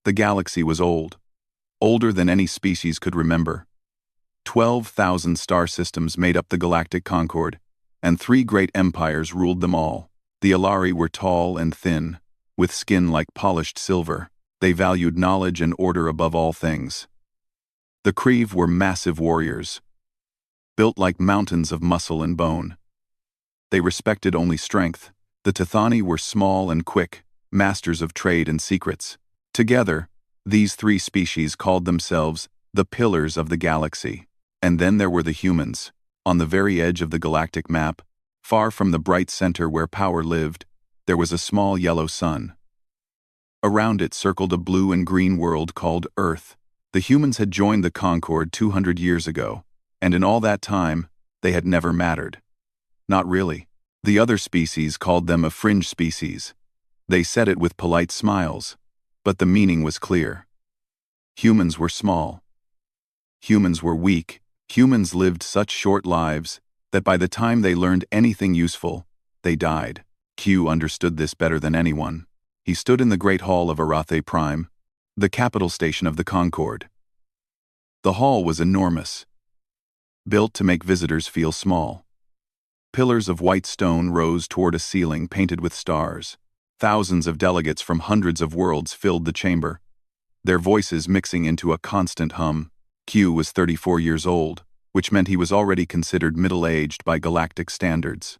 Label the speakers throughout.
Speaker 1: The galaxy was old, older than any species could remember. 12,000 star systems made up the galactic concord, and 3 great empires ruled them all. The Alari were tall and thin, with skin like polished silver. They valued knowledge and order above all things. The Kree were massive warriors, built like mountains of muscle and bone. They respected only strength. The Tithani were small and quick, masters of trade and secrets. Together, these 3 species called themselves the Pillars of the Galaxy. And then there were the humans. On the very edge of the galactic map, far from the bright center where power lived, there was a small yellow sun. Around it circled a blue and green world called Earth. The humans had joined the Concord 200 years ago, and in all that time, they had never mattered. Not really. The other species called them a fringe species. They said it with polite smiles, but the meaning was clear. Humans were small. Humans were weak. Humans lived such short lives that by the time they learned anything useful, they died. Q understood this better than anyone. He stood in the Great Hall of Arathe Prime, the capital station of the Concord. The hall was enormous, built to make visitors feel small. Pillars of white stone rose toward a ceiling painted with stars. Thousands of delegates from hundreds of worlds filled the chamber, their voices mixing into a constant hum. Q was 34 years old, which meant he was already considered middle-aged by galactic standards.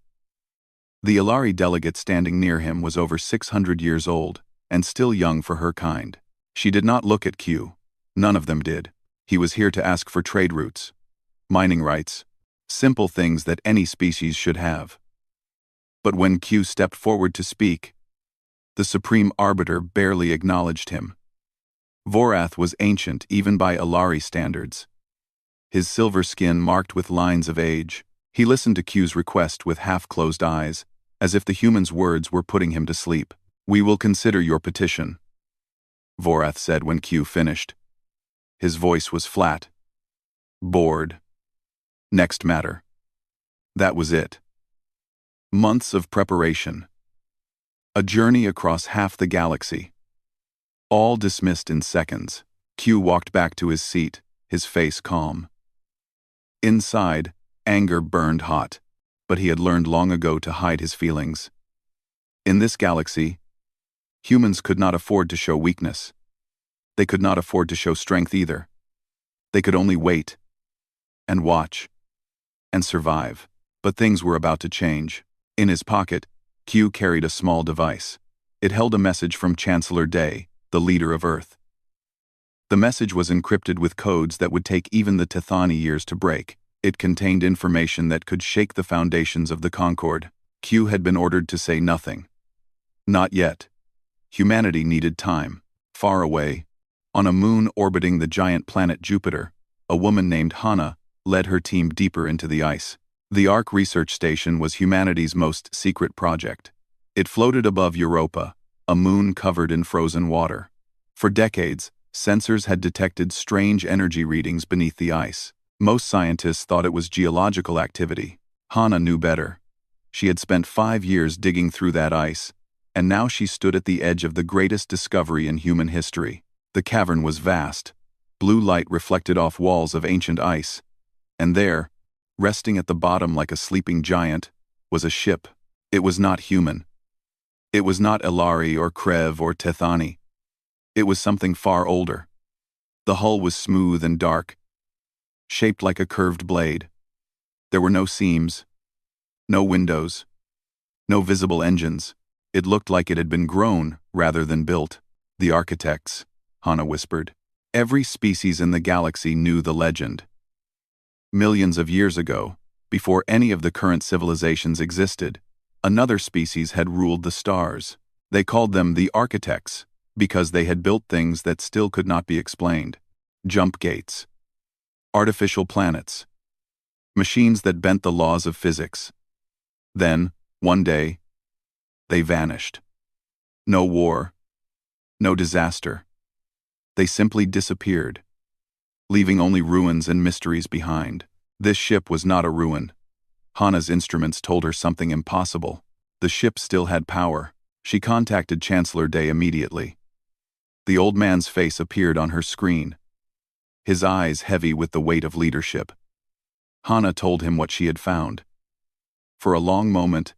Speaker 1: The Alari delegate standing near him was over 600 years old, and still young for her kind. She did not look at Q. None of them did. He was here to ask for trade routes, mining rights, simple things that any species should have. But when Q stepped forward to speak, the Supreme Arbiter barely acknowledged him. Vorath was ancient even by Alari standards. His silver skin marked with lines of age. He listened to Q's request with half-closed eyes, as if the human's words were putting him to sleep. "We will consider your petition," Vorath said when Q finished. His voice was flat. Bored. Next matter. That was it. Months of preparation. A journey across half the galaxy. All dismissed in seconds. Q walked back to his seat, his face calm. Inside, anger burned hot, but he had learned long ago to hide his feelings. In this galaxy, humans could not afford to show weakness. They could not afford to show strength either. They could only wait, and watch, and survive. But things were about to change. In his pocket, Q carried a small device. It held a message from Chancellor Day, the leader of Earth. The message was encrypted with codes that would take even the Tithani years to break. It contained information that could shake the foundations of the Concord. Q had been ordered to say nothing. Not yet. Humanity needed time. Far away, on a moon orbiting the giant planet Jupiter, a woman named Hana led her team deeper into the ice. The Ark research station was humanity's most secret project. It floated above Europa, a moon covered in frozen water. For decades, sensors had detected strange energy readings beneath the ice. Most scientists thought it was geological activity. Hana knew better. She had spent 5 years digging through that ice, and now she stood at the edge of the greatest discovery in human history. The cavern was vast. Blue light reflected off walls of ancient ice. And there, resting at the bottom like a sleeping giant, was a ship. It was not human. It was not Alari or Krev or Tethani. It was something far older. The hull was smooth and dark, shaped like a curved blade. There were no seams, no windows, no visible engines. It looked like it had been grown rather than built. The architects, Hana whispered. Every species in the galaxy knew the legend. Millions of years ago, before any of the current civilizations existed, another species had ruled the stars. They called them the architects, because they had built things that still could not be explained. Jump gates, artificial planets, machines that bent the laws of physics. Then, one day, they vanished. No war, no disaster. They simply disappeared, leaving only ruins and mysteries behind. This ship was not a ruin. Hana's instruments told her something impossible. The ship still had power. She contacted Chancellor Day immediately. The old man's face appeared on her screen, his eyes heavy with the weight of leadership. Hana told him what she had found. For a long moment,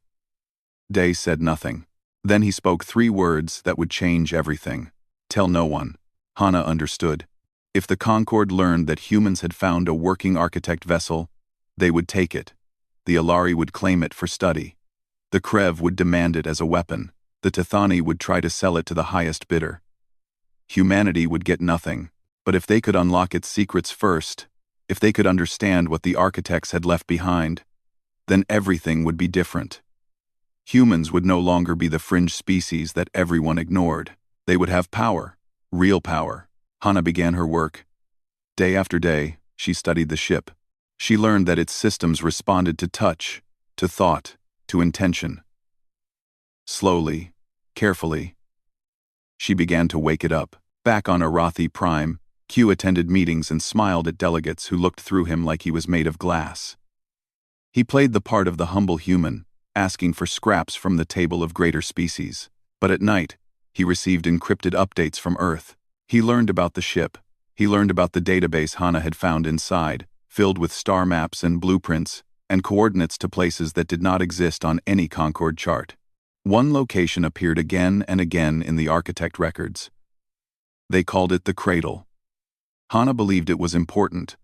Speaker 1: Day said nothing. Then he spoke 3 words that would change everything. Tell no one. Hana understood. If the Concord learned that humans had found a working architect vessel, they would take it. The Alari would claim it for study. The Krev would demand it as a weapon. The Tithani would try to sell it to the highest bidder. Humanity would get nothing. But if they could unlock its secrets first, if they could understand what the architects had left behind, then everything would be different. Humans would no longer be the fringe species that everyone ignored. They would have power, real power. Hana began her work. Day after day, she studied the ship. She learned that its systems responded to touch, to thought, to intention. Slowly, carefully, she began to wake it up. Back on Arathi Prime, Q attended meetings and smiled at delegates who looked through him like he was made of glass. He played the part of the humble human, asking for scraps from the table of greater species. But at night, he received encrypted updates from Earth. He learned about the ship. He learned about the database Hana had found inside, filled with star maps and blueprints, and coordinates to places that did not exist on any Concord chart. One location appeared again and again in the architect records. They called it the Cradle. Hana believed it was important,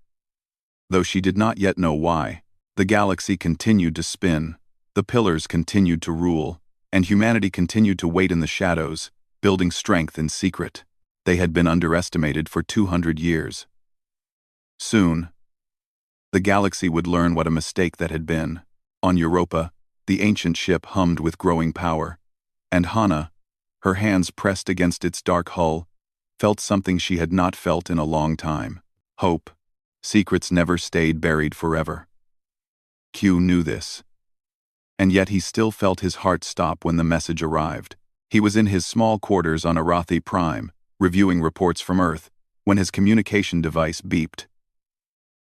Speaker 1: though she did not yet know why. The galaxy continued to spin, the pillars continued to rule, and humanity continued to wait in the shadows, building strength in secret. They had been underestimated for 200 years. Soon, the galaxy would learn what a mistake that had been. On Europa, the ancient ship hummed with growing power, and Hana, her hands pressed against its dark hull, felt something she had not felt in a long time. Hope. Secrets never stayed buried forever. Q knew this. And yet he still felt his heart stop when the message arrived. He was in his small quarters on Arathi Prime, reviewing reports from Earth, when his communication device beeped.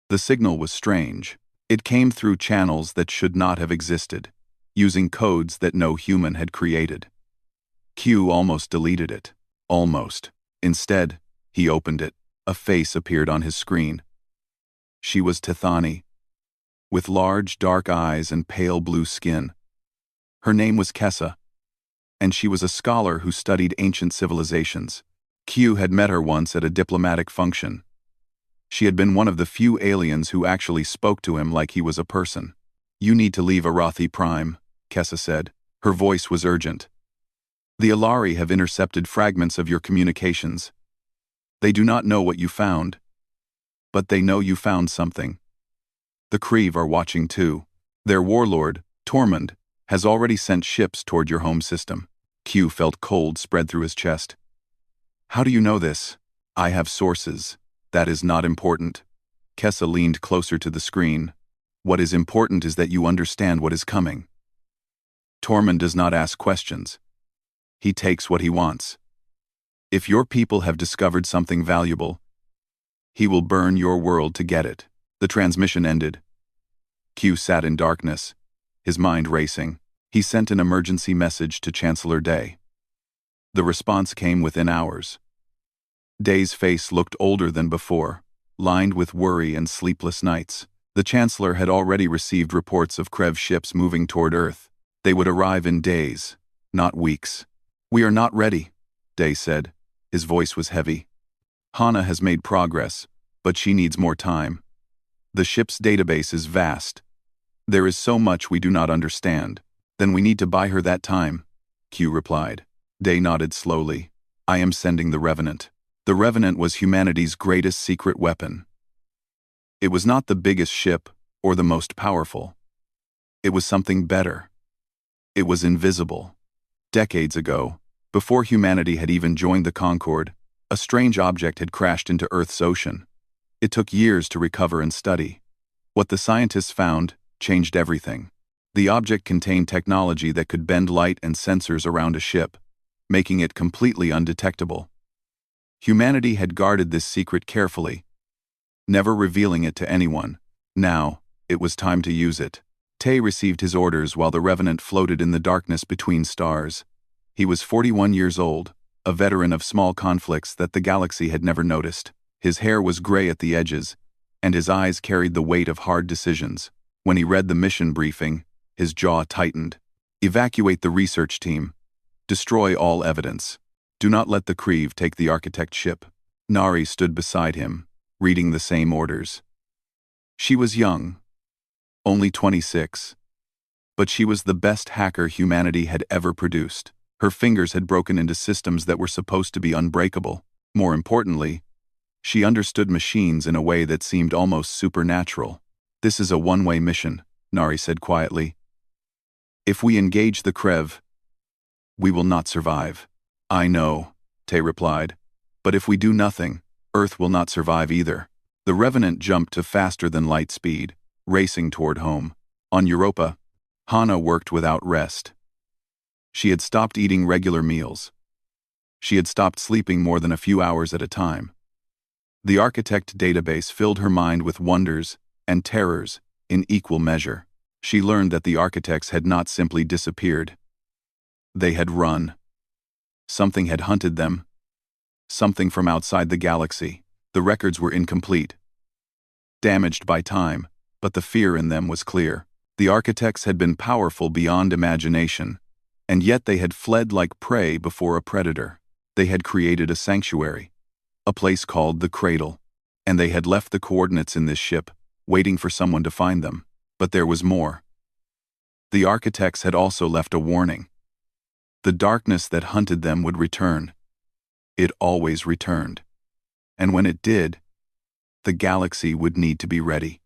Speaker 1: The signal was strange. It came through channels that should not have existed, using codes that no human had created. Q almost deleted it. Almost. Instead, he opened it. A face appeared on his screen. She was Tithani, with large, dark eyes and pale blue skin. Her name was Kessa, and she was a scholar who studied ancient civilizations. Q had met her once at a diplomatic function. She had been one of the few aliens who actually spoke to him like he was a person. "You need to leave Arathi Prime," Kessa said. Her voice was urgent. "The Alari have intercepted fragments of your communications. They do not know what you found, but they know you found something. The Kree are watching too. Their warlord, Tormund, has already sent ships toward your home system." Q felt cold spread through his chest. "How do you know this?" "I have sources. That is not important." Kessa leaned closer to the screen. "What is important is that you understand what is coming. Tormund does not ask questions. He takes what he wants. If your people have discovered something valuable, he will burn your world to get it." The transmission ended. Q sat in darkness, his mind racing. He sent an emergency message to Chancellor Day. The response came within hours. Day's face looked older than before, lined with worry and sleepless nights. The Chancellor had already received reports of Krev ships moving toward Earth. They would arrive in days, not weeks. "We are not ready," Day said. His voice was heavy. "Hana has made progress, but she needs more time. The ship's database is vast. There is so much we do not understand. Then we need to buy her that time," Q replied. Day nodded slowly. "I am sending the Revenant." The Revenant was humanity's greatest secret weapon. It was not the biggest ship or the most powerful. It was something better. It was invisible. Decades ago, before humanity had even joined the Concord, a strange object had crashed into Earth's ocean. It took years to recover and study. What the scientists found changed everything. The object contained technology that could bend light and sensors around a ship, making it completely undetectable. Humanity had guarded this secret carefully, never revealing it to anyone. Now, it was time to use it. Tay received his orders while the Revenant floated in the darkness between stars. He was 41 years old, a veteran of small conflicts that the galaxy had never noticed. His hair was gray at the edges, and his eyes carried the weight of hard decisions. When he read the mission briefing, his jaw tightened. Evacuate the research team. Destroy all evidence. Do not let the Creve take the architect ship. Nari stood beside him, reading the same orders. She was young, only 26. But she was the best hacker humanity had ever produced. Her fingers had broken into systems that were supposed to be unbreakable. More importantly, she understood machines in a way that seemed almost supernatural. This is a one-way mission, Nari said quietly. If we engage the Creve, we will not survive. I know, Tay replied. But if we do nothing, Earth will not survive either. The Revenant jumped to faster than light speed, racing toward home. On Europa, Hana worked without rest. She had stopped eating regular meals. She had stopped sleeping more than a few hours at a time. The architect database filled her mind with wonders and terrors in equal measure. She learned that the architects had not simply disappeared. They had run. Something had hunted them. Something from outside the galaxy. The records were incomplete, damaged by time, but the fear in them was clear. The architects had been powerful beyond imagination, and yet they had fled like prey before a predator. They had created a sanctuary, a place called the Cradle, and they had left the coordinates in this ship, waiting for someone to find them. But there was more. The architects had also left a warning. The darkness that hunted them would return. It always returned. And when it did, the galaxy would need to be ready.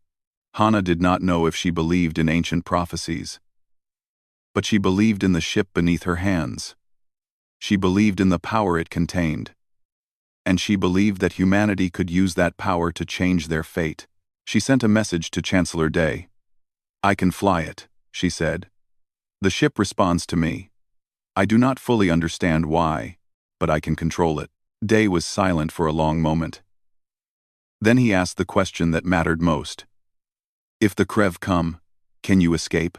Speaker 1: Hana did not know if she believed in ancient prophecies, but she believed in the ship beneath her hands. She believed in the power it contained. And she believed that humanity could use that power to change their fate. She sent a message to Chancellor Day. I can fly it, she said. The ship responds to me. I do not fully understand why, but I can control it. Day was silent for a long moment. Then he asked the question that mattered most. If the Creve come, can you escape?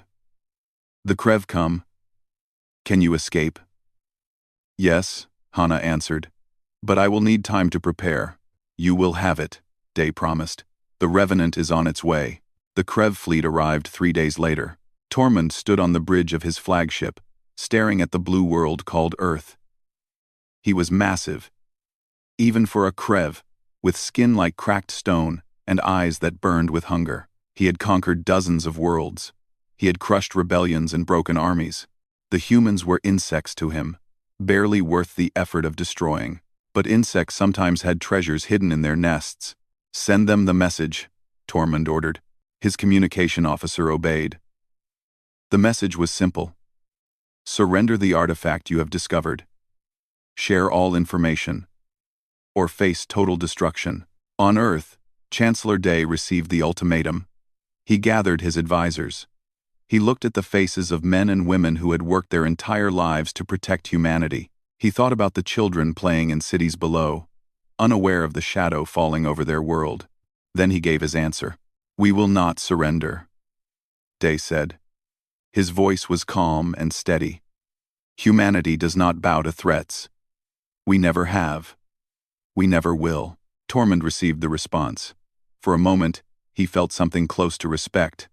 Speaker 1: The Creve come. Can you escape? Yes, Hana answered. But I will need time to prepare. You will have it, Day promised. The Revenant is on its way. The Creve fleet arrived 3 days later. Tormund stood on the bridge of his flagship, staring at the blue world called Earth. He was massive, even for a Creve, with skin like cracked stone and eyes that burned with hunger. He had conquered dozens of worlds. He had crushed rebellions and broken armies. The humans were insects to him, barely worth the effort of destroying. But insects sometimes had treasures hidden in their nests. Send them the message, Tormund ordered. His communication officer obeyed. The message was simple. Surrender the artifact you have discovered. Share all information, or face total destruction. On Earth, Chancellor Day received the ultimatum. He gathered his advisors. He looked at the faces of men and women who had worked their entire lives to protect humanity. He thought about the children playing in cities below, unaware of the shadow falling over their world. Then he gave his answer. We will not surrender, Day said. His voice was calm and steady. Humanity does not bow to threats. We never have. We never will. Tormund received the response. For a moment, he felt something close to respect.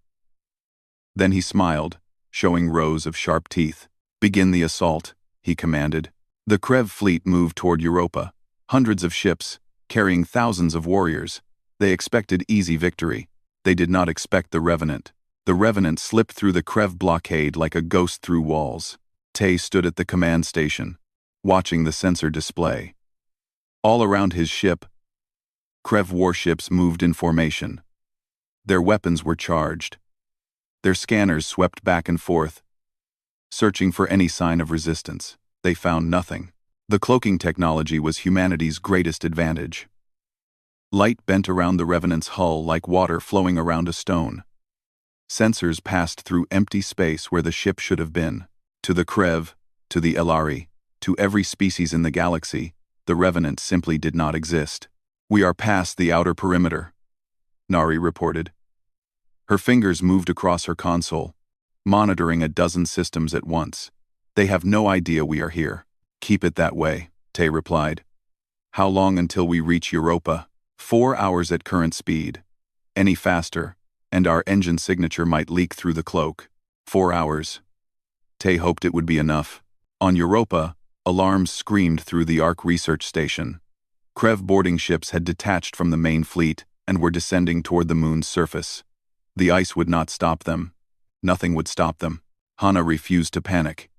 Speaker 1: Then he smiled, showing rows of sharp teeth. Begin the assault, he commanded. The Creve fleet moved toward Europa. Hundreds of ships, carrying thousands of warriors. They expected easy victory. They did not expect the Revenant. The Revenant slipped through the Creve blockade like a ghost through walls. Tay stood at the command station, watching the sensor display. All around his ship, Creve warships moved in formation. Their weapons were charged. Their scanners swept back and forth, searching for any sign of resistance. They found nothing. The cloaking technology was humanity's greatest advantage. Light bent around the Revenant's hull like water flowing around a stone. Sensors passed through empty space where the ship should have been. To the Creve, to the Elari, to every species in the galaxy, the Revenant simply did not exist. We are past the outer perimeter, Nari reported. Her fingers moved across her console, monitoring a dozen systems at once. They have no idea we are here. Keep it that way, Tay replied. How long until we reach Europa? 4 hours at current speed. Any faster, and our engine signature might leak through the cloak. 4 hours. Tay hoped it would be enough. On Europa, alarms screamed through the Ark research station. Krev boarding ships had detached from the main fleet and were descending toward the moon's surface. The ice would not stop them. Nothing would stop them. Hana refused to panic.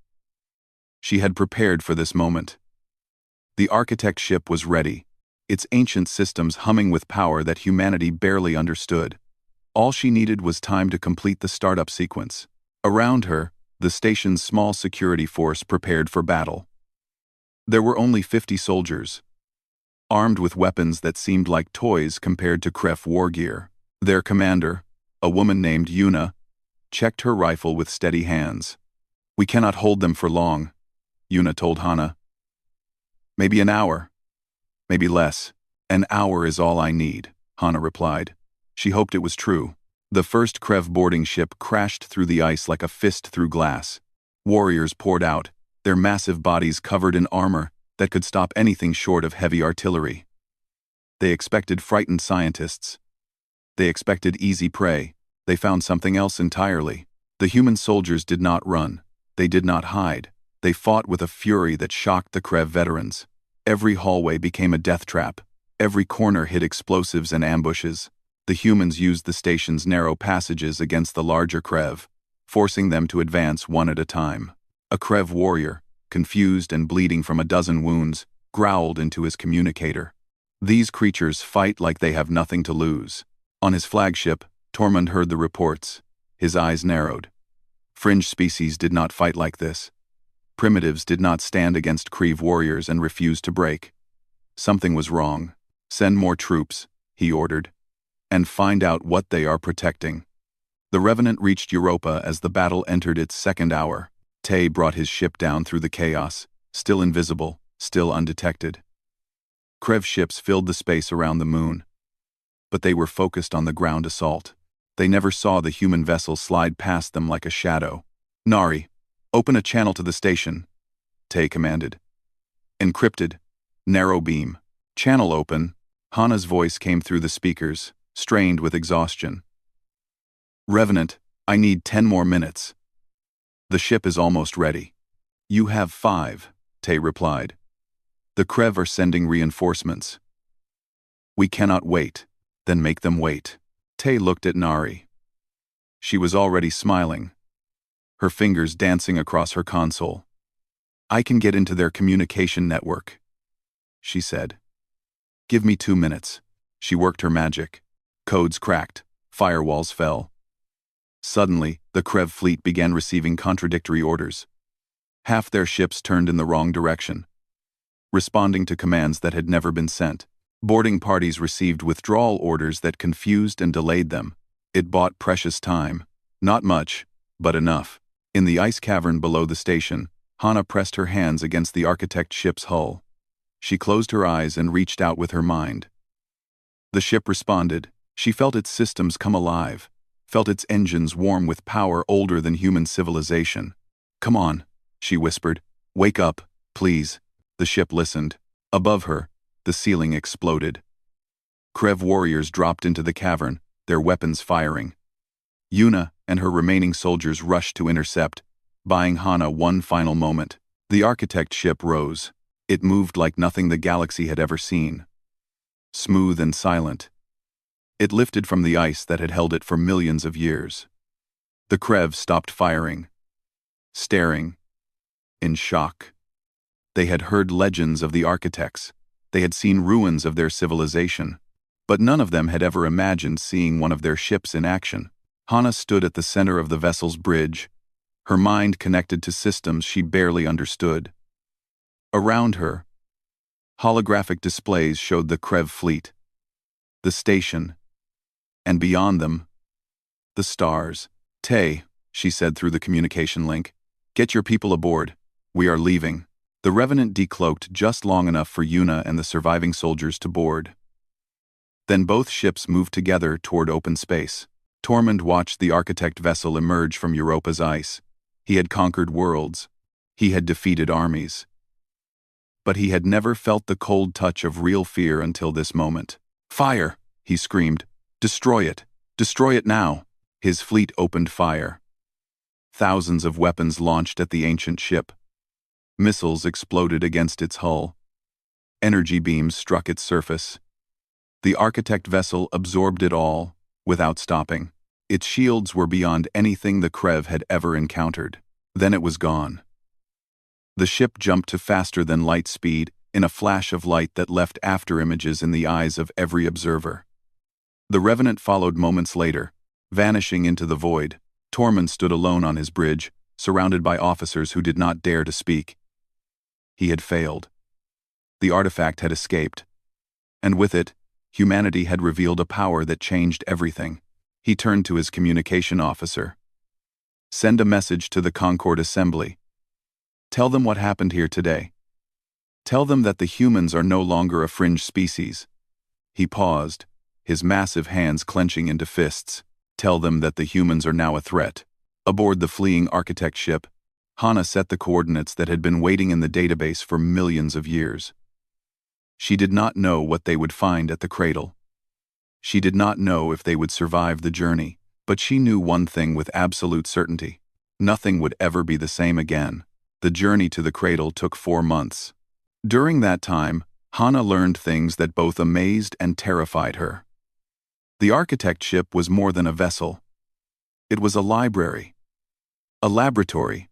Speaker 1: She had prepared for this moment. The architect ship was ready, its ancient systems humming with power that humanity barely understood. All she needed was time to complete the startup sequence. Around her, the station's small security force prepared for battle. There were only 50 soldiers, armed with weapons that seemed like toys compared to Kref war gear. Their commander, a woman named Yuna, checked her rifle with steady hands. We cannot hold them for long, Yuna told Hana. Maybe an hour. Maybe less. An hour is all I need, Hana replied. She hoped it was true. The first Krev boarding ship crashed through the ice like a fist through glass. Warriors poured out, their massive bodies covered in armor that could stop anything short of heavy artillery. They expected frightened scientists. They expected easy prey. They found something else entirely. The human soldiers did not run. They did not hide. They fought with a fury that shocked the Krev veterans. Every hallway became a death trap. Every corner hid explosives and ambushes. The humans used the station's narrow passages against the larger Krev, forcing them to advance one at a time. A Krev warrior, confused and bleeding from a dozen wounds, growled into his communicator. These creatures fight like they have nothing to lose. On his flagship, Tormund heard the reports. His eyes narrowed. Fringe species did not fight like this. Primitives did not stand against Kree warriors and refuse to break. Something was wrong. Send more troops, he ordered, and find out what they are protecting. The Revenant reached Europa as the battle entered its second hour. Tay brought his ship down through the chaos, still invisible, still undetected. Krev ships filled the space around the moon, but they were focused on the ground assault. They never saw the human vessel slide past them like a shadow. Nari, open a channel to the station, Tay commanded. Encrypted, narrow beam. Channel open. Hana's voice came through the speakers, strained with exhaustion. Revenant, I need 10 more minutes. The ship is almost ready. You have 5, Tay replied. The Krev are sending reinforcements. We cannot wait. Then make them wait. Tay looked at Nari. She was already smiling, her fingers dancing across her console. I can get into their communication network, she said. Give me 2 minutes. She worked her magic. Codes cracked. Firewalls fell. Suddenly, the Krev fleet began receiving contradictory orders. Half their ships turned in the wrong direction, responding to commands that had never been sent. Boarding parties received withdrawal orders that confused and delayed them. It bought precious time. Not much, but enough. In the ice cavern below the station, Hana pressed her hands against the architect ship's hull. She closed her eyes and reached out with her mind. The ship responded. She felt its systems come alive, felt its engines warm with power older than human civilization. Come on, she whispered. Wake up, please. The ship listened. Above her, the ceiling exploded. Krev warriors dropped into the cavern, their weapons firing. Yuna and her remaining soldiers rushed to intercept, buying Hana one final moment. The architect ship rose. It moved like nothing the galaxy had ever seen. Smooth and silent. It lifted from the ice that had held it for millions of years. The Krev stopped firing, staring, in shock. They had heard legends of the architects. They had seen ruins of their civilization. But none of them had ever imagined seeing one of their ships in action. Hana stood at the center of the vessel's bridge, her mind connected to systems she barely understood. Around her, holographic displays showed the Krev fleet, the station, and beyond them, the stars. Tay, she said through the communication link, get your people aboard. We are leaving. The Revenant decloaked just long enough for Yuna and the surviving soldiers to board. Then both ships moved together toward open space. Tormund watched the architect vessel emerge from Europa's ice. He had conquered worlds. He had defeated armies. But he had never felt the cold touch of real fear until this moment. "Fire!" he screamed. "Destroy it! Destroy it now!" His fleet opened fire. Thousands of weapons launched at the ancient ship. Missiles exploded against its hull. Energy beams struck its surface. The architect vessel absorbed it all, without stopping. Its shields were beyond anything the Krev had ever encountered. Then it was gone. The ship jumped to faster than light speed in a flash of light that left afterimages in the eyes of every observer. The Revenant followed moments later, vanishing into the void. Tormund stood alone on his bridge, surrounded by officers who did not dare to speak. He had failed. The artifact had escaped. And with it, humanity had revealed a power that changed everything. He turned to his communication officer. "Send a message to the Concord Assembly. Tell them what happened here today. Tell them that the humans are no longer a fringe species." He paused, his massive hands clenching into fists. "Tell them that the humans are now a threat." Aboard the fleeing architect ship, Hana set the coordinates that had been waiting in the database for millions of years. She did not know what they would find at the cradle. She did not know if they would survive the journey, but she knew one thing with absolute certainty. Nothing would ever be the same again. The journey to the cradle took 4 months. During that time, Hana learned things that both amazed and terrified her. The architect ship was more than a vessel. It was a library, a laboratory,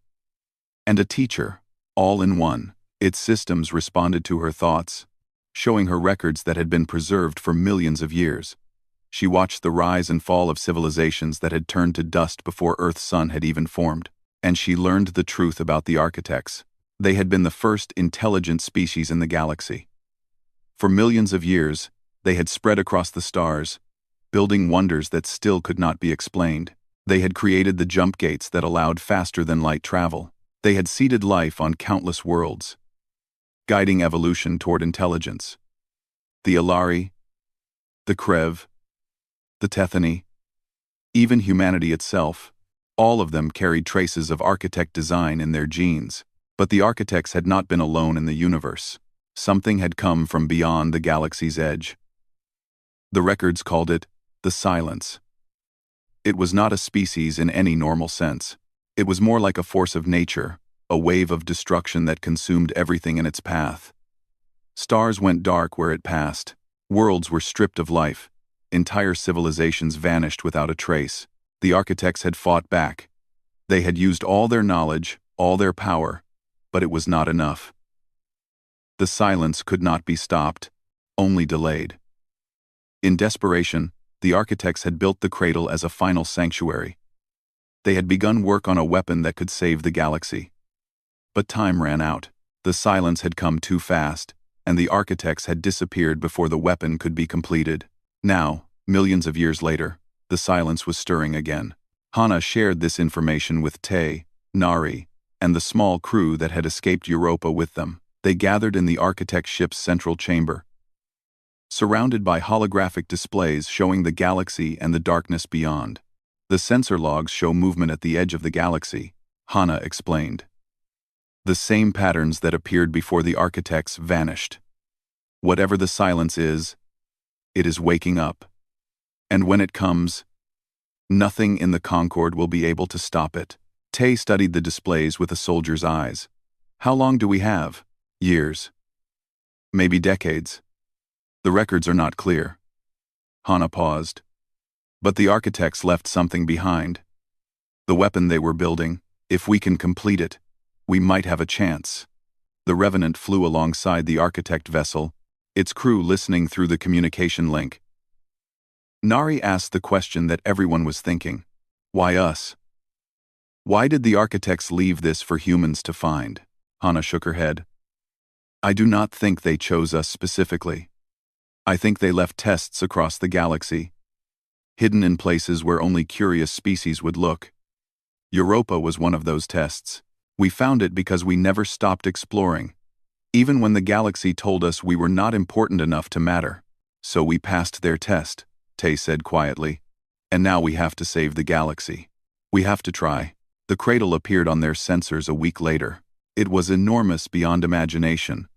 Speaker 1: and a teacher, all in one. Its systems responded to her thoughts, showing her records that had been preserved for millions of years. She watched the rise and fall of civilizations that had turned to dust before Earth's sun had even formed. And she learned the truth about the architects. They had been the first intelligent species in the galaxy. For millions of years, they had spread across the stars, building wonders that still could not be explained. They had created the jump gates that allowed faster-than-light travel. They had seeded life on countless worlds, guiding evolution toward intelligence. The Alari, the Krev, the Tethani, even humanity itself, all of them carried traces of architect design in their genes. But the architects had not been alone in the universe. Something had come from beyond the galaxy's edge. The records called it the Silence. It was not a species in any normal sense. It was more like a force of nature, a wave of destruction that consumed everything in its path. Stars went dark where it passed. Worlds were stripped of life. Entire civilizations vanished without a trace. The architects had fought back. They had used all their knowledge, all their power, but it was not enough. The silence could not be stopped, only delayed. In desperation, the architects had built the cradle as a final sanctuary. They had begun work on a weapon that could save the galaxy. But time ran out. The silence had come too fast, and the architects had disappeared before the weapon could be completed. Now, millions of years later, the silence was stirring again. Hana shared this information with Tay, Nari, and the small crew that had escaped Europa with them. They gathered in the architect ship's central chamber, surrounded by holographic displays showing the galaxy and the darkness beyond. "The sensor logs show movement at the edge of the galaxy," Hana explained. "The same patterns that appeared before the architects vanished. Whatever the silence is, it is waking up. And when it comes, nothing in the Concord will be able to stop it." Tay studied the displays with a soldier's eyes. "How long do we have?" "Years. Maybe decades. The records are not clear." Hana paused. "But the architects left something behind. The weapon they were building. If we can complete it, we might have a chance." The Revenant flew alongside the architect vessel, its crew listening through the communication link. Nari asked the question that everyone was thinking. Why us? Why did the architects leave this for humans to find? Hana shook her head. "I do not think they chose us specifically. I think they left tests across the galaxy, hidden in places where only curious species would look. Europa was one of those tests. We found it because we never stopped exploring, even when the galaxy told us we were not important enough to matter. So we passed their test," Tay said quietly. "And now we have to save the galaxy. We have to try." The cradle appeared on their sensors a week later. It was enormous beyond imagination.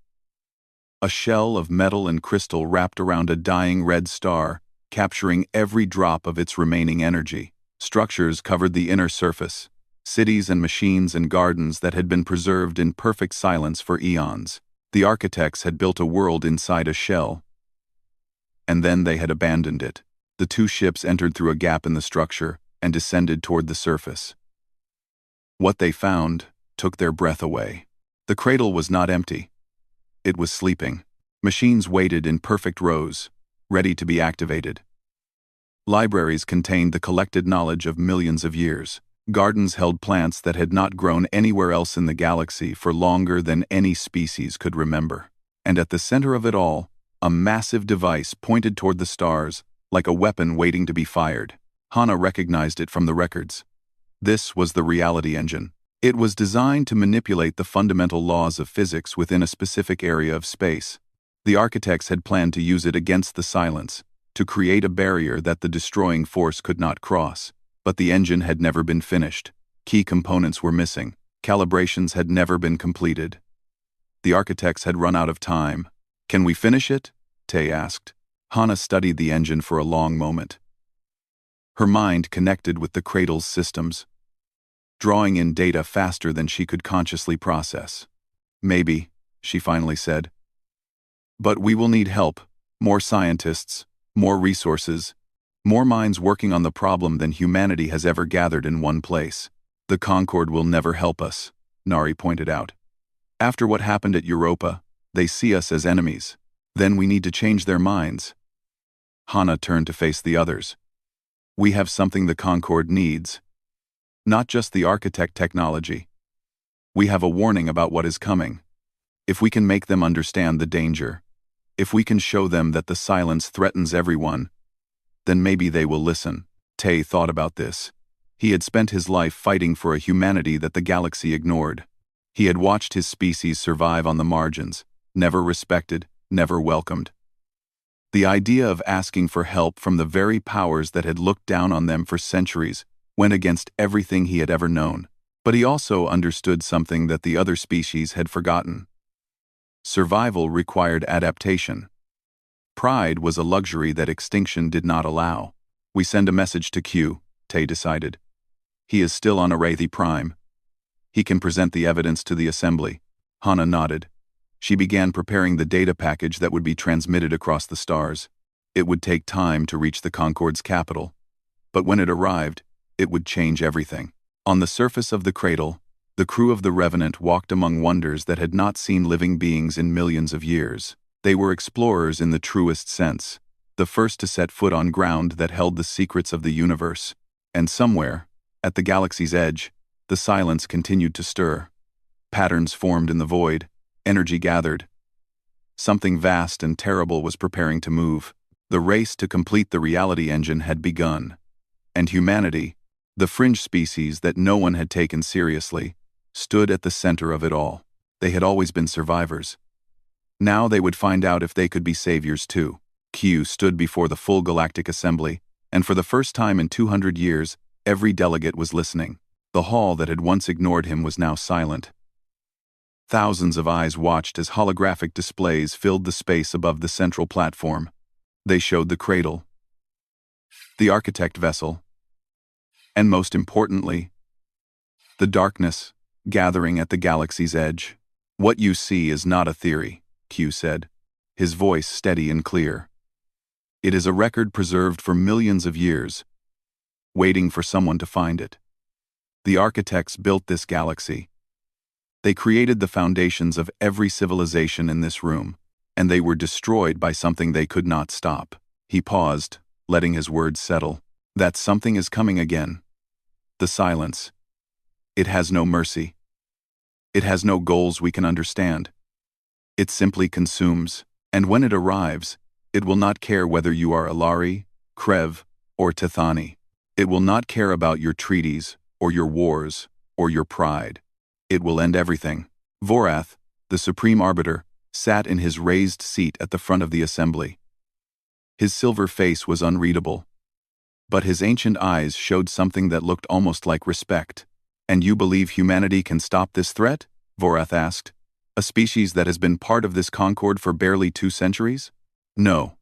Speaker 1: A shell of metal and crystal wrapped around a dying red star, capturing every drop of its remaining energy. Structures covered the inner surface, cities and machines and gardens that had been preserved in perfect silence for eons. The architects had built a world inside a shell, and then they had abandoned it. The two ships entered through a gap in the structure and descended toward the surface. What they found took their breath away. The cradle was not empty. It was sleeping. Machines waited in perfect rows, ready to be activated. Libraries contained the collected knowledge of millions of years. Gardens held plants that had not grown anywhere else in the galaxy for longer than any species could remember. And at the center of it all, a massive device pointed toward the stars, like a weapon waiting to be fired. Hana recognized it from the records. This was the reality engine. It was designed to manipulate the fundamental laws of physics within a specific area of space. The architects had planned to use it against the silence, to create a barrier that the destroying force could not cross. But the engine had never been finished. Key components were missing. Calibrations had never been completed. The architects had run out of time. "Can we finish it?" Tay asked. Hana studied the engine for a long moment. Her mind connected with the cradle's systems, drawing in data faster than she could consciously process. "Maybe," she finally said. "But we will need help, more scientists, more resources, more minds working on the problem than humanity has ever gathered in one place. The Concord will never help us," Nari pointed out. "After what happened at Europa, they see us as enemies. Then we need to change their minds." Hana turned to face the others. "We have something the Concord needs. Not just the architect technology. We have a warning about what is coming. If we can make them understand the danger, if we can show them that the silence threatens everyone, then maybe they will listen." Tay thought about this. He had spent his life fighting for a humanity that the galaxy ignored. He had watched his species survive on the margins, never respected, never welcomed. The idea of asking for help from the very powers that had looked down on them for centuries went against everything he had ever known. But he also understood something that the other species had forgotten. Survival required adaptation. Pride was a luxury that extinction did not allow. "We send a message to Q," Tay decided. "He is still on Arathi Prime. He can present the evidence to the assembly." Hana nodded. She began preparing the data package that would be transmitted across the stars. It would take time to reach the Concord's capital, but when it arrived, it would change everything. On the surface of the cradle, the crew of the Revenant walked among wonders that had not seen living beings in millions of years. They were explorers in the truest sense, the first to set foot on ground that held the secrets of the universe. And somewhere, at the galaxy's edge, the silence continued to stir. Patterns formed in the void, energy gathered. Something vast and terrible was preparing to move. The race to complete the reality engine had begun. And humanity, the fringe species that no one had taken seriously, stood at the center of it all. They had always been survivors. Now they would find out if they could be saviors too. Q stood before the full galactic assembly, and for the first time in 200 years, every delegate was listening. The hall that had once ignored him was now silent. Thousands of eyes watched as holographic displays filled the space above the central platform. They showed the cradle, the architect vessel, and most importantly, the darkness gathering at the galaxy's edge. "What you see is not a theory," Q said, his voice steady and clear. "It is a record preserved for millions of years, waiting for someone to find it. The architects built this galaxy. They created the foundations of every civilization in this room, and they were destroyed by something they could not stop." He paused, letting his words settle. "That something is coming again. The silence. It has no mercy. It has no goals we can understand. It simply consumes, and when it arrives, it will not care whether you are Alari, Krev, or Tethani. It will not care about your treaties, or your wars, or your pride. It will end everything." Vorath, the supreme arbiter, sat in his raised seat at the front of the assembly. His silver face was unreadable, but his ancient eyes showed something that looked almost like respect. "And you believe humanity can stop this threat?" Vorath asked. A species that has been part of this concord for barely 2 centuries? No,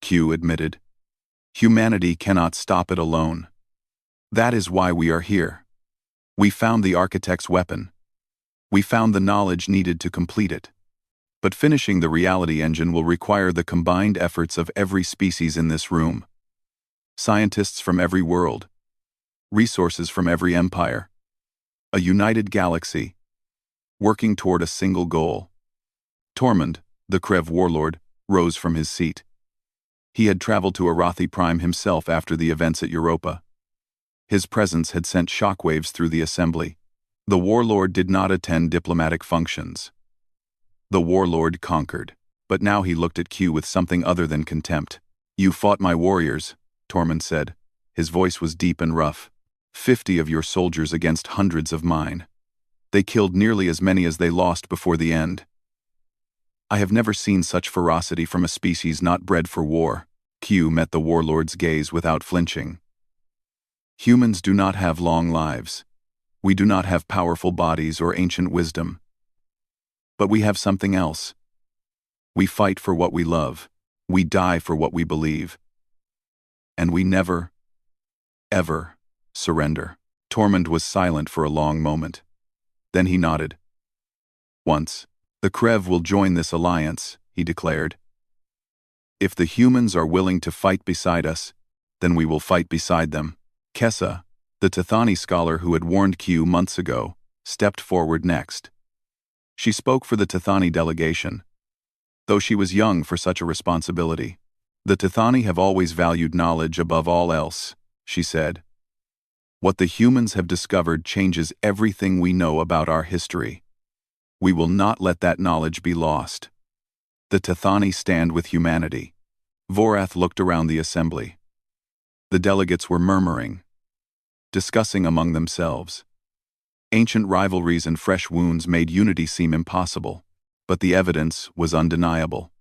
Speaker 1: Q admitted. Humanity cannot stop it alone. That is why we are here. We found the architect's weapon. We found the knowledge needed to complete it. But finishing the reality engine will require the combined efforts of every species in this room. Scientists from every world. Resources from every empire. A united galaxy. Working toward a single goal. Tormund, the Krev warlord, rose from his seat. He had traveled to Arathi Prime himself after the events at Europa. His presence had sent shockwaves through the assembly. The warlord did not attend diplomatic functions. The warlord conquered, but now he looked at Q with something other than contempt. You fought my warriors, Tormund said. His voice was deep and rough. 50 of your soldiers against hundreds of mine. They killed nearly as many as they lost before the end. I have never seen such ferocity from a species not bred for war. Q met the warlord's gaze without flinching. Humans do not have long lives. We do not have powerful bodies or ancient wisdom. But we have something else. We fight for what we love. We die for what we believe. And we never, ever surrender. Tormund was silent for a long moment. Then he nodded. Once, the Krev will join this alliance, he declared. If the humans are willing to fight beside us, then we will fight beside them. Kessa, the Tithani scholar who had warned Q months ago, stepped forward next. She spoke for the Tithani delegation. Though she was young for such a responsibility, the Tithani have always valued knowledge above all else, she said. What the humans have discovered changes everything we know about our history. We will not let that knowledge be lost. The Tithani stand with humanity. Vorath looked around the assembly. The delegates were murmuring, discussing among themselves. Ancient rivalries and fresh wounds made unity seem impossible, but the evidence was undeniable.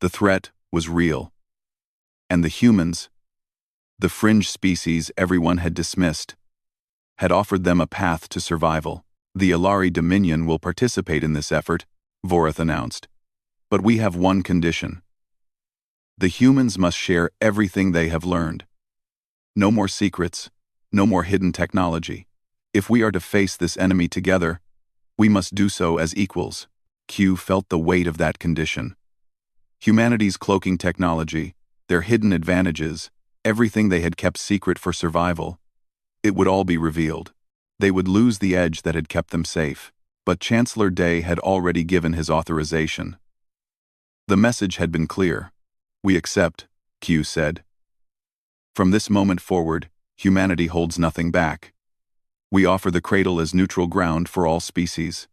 Speaker 1: The threat was real. And the humans, the fringe species everyone had dismissed, had offered them a path to survival. The Alari Dominion will participate in this effort, Vorath announced. But we have one condition. The humans must share everything they have learned. No more secrets, no more hidden technology. If we are to face this enemy together, we must do so as equals. Q felt the weight of that condition. Humanity's cloaking technology, their hidden advantages, everything they had kept secret for survival, it would all be revealed. They would lose the edge that had kept them safe, but Chancellor Day had already given his authorization. The message had been clear. We accept, Q said. From this moment forward, humanity holds nothing back. We offer the cradle as neutral ground for all species.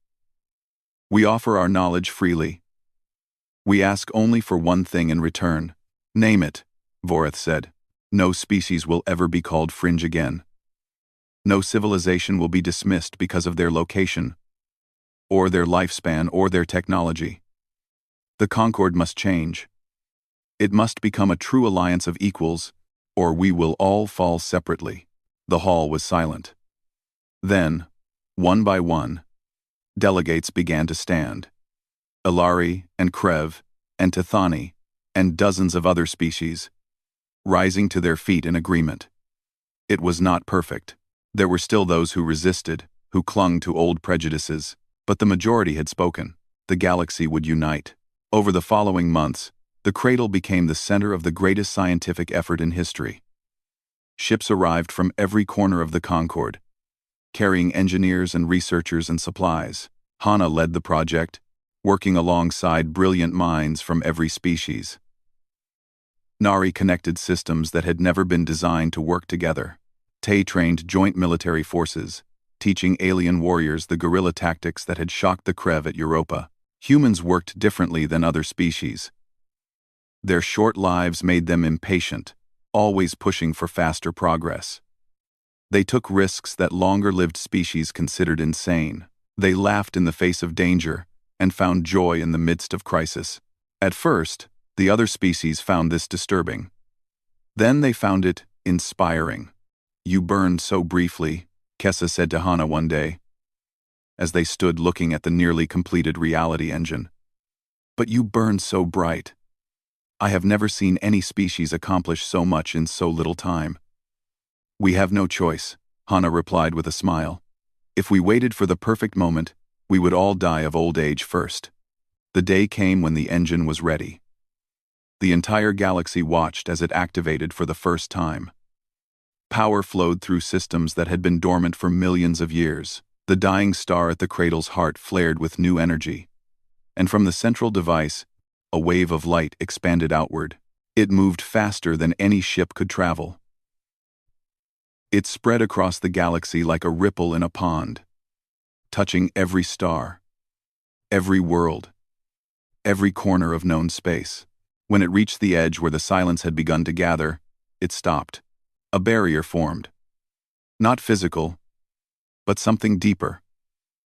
Speaker 1: We offer our knowledge freely. We ask only for one thing in return. Name it, Vorath said. No species will ever be called fringe again. No civilization will be dismissed because of their location, or their lifespan, or their technology. The Concord must change. It must become a true alliance of equals, or we will all fall separately. The hall was silent. Then, one by one, delegates began to stand. Alari and Krev and Tithani and dozens of other species, rising to their feet in agreement. It was not perfect. There were still those who resisted, who clung to old prejudices, but the majority had spoken. The galaxy would unite. Over the following months, the cradle became the center of the greatest scientific effort in history. Ships arrived from every corner of the Concord, carrying engineers and researchers and supplies. Hana led the project, working alongside brilliant minds from every species. Nari connected systems that had never been designed to work together. Tay trained joint military forces, teaching alien warriors the guerrilla tactics that had shocked the Krev at Europa. Humans worked differently than other species. Their short lives made them impatient, always pushing for faster progress. They took risks that longer-lived species considered insane. They laughed in the face of danger and found joy in the midst of crisis. At first, the other species found this disturbing. Then they found it inspiring. You burned so briefly, Kessa said to Hana one day. as they stood looking at the nearly completed reality engine. "But you burn so bright. I have never seen any species accomplish so much in so little time." "We have no choice," Hana replied with a smile. "If we waited for the perfect moment, we would all die of old age first." The day came when the engine was ready. The entire galaxy watched as it activated for the first time. Power flowed through systems that had been dormant for millions of years. The dying star at the cradle's heart flared with new energy. And from the central device, a wave of light expanded outward. It moved faster than any ship could travel. It spread across the galaxy like a ripple in a pond, touching every star, every world, every corner of known space. When it reached the edge where the silence had begun to gather, it stopped. A barrier formed. Not physical, but something deeper.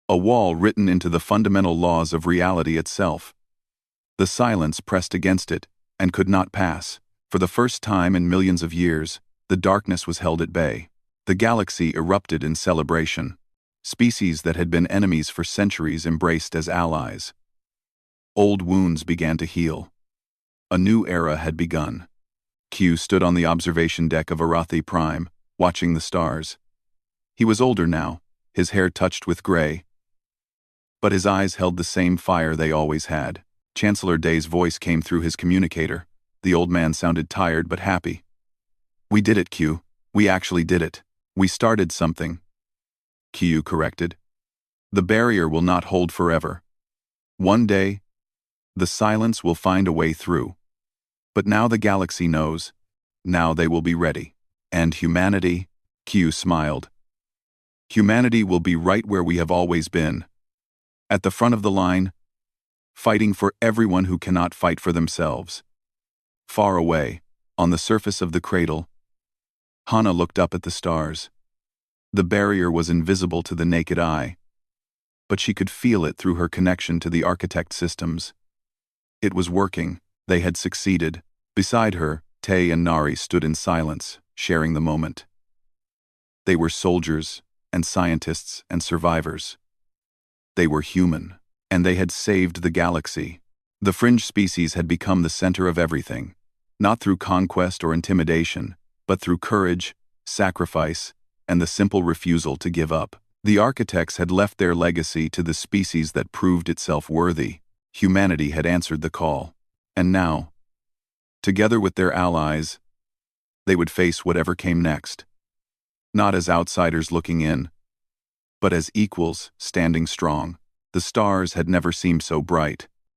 Speaker 1: A wall written into the fundamental laws of reality itself. The silence pressed against it and could not pass. For the first time in millions of years, the darkness was held at bay. The galaxy erupted in celebration. Species that had been enemies for centuries embraced as allies. Old wounds began to heal. A new era had begun. Q stood on the observation deck of Arathi Prime, watching the stars. He was older now, his hair touched with gray, but his eyes held the same fire they always had. Chancellor Day's voice came through his communicator. The old man sounded tired but happy. "We did it, Q. We actually did it. We started something." Q corrected. "The barrier will not hold forever. One day, the silence will find a way through. But now the galaxy knows. Now they will be ready. And humanity," Q smiled. "Humanity will be right where we have always been. At the front of the line, fighting for everyone who cannot fight for themselves." Far away, on the surface of the cradle, Hana looked up at the stars. The barrier was invisible to the naked eye, but she could feel it through her connection to the architect systems. It was working. They had succeeded. Beside her, Tay and Nari stood in silence, sharing the moment. They were soldiers and scientists and survivors. They were human, and they had saved the galaxy. The fringe species had become the center of everything, not through conquest or intimidation, but through courage, sacrifice, and the simple refusal to give up. The architects had left their legacy to the species that proved itself worthy. Humanity had answered the call. And now, together with their allies, they would face whatever came next. Not as outsiders looking in, but as equals standing strong. The stars had never seemed so bright.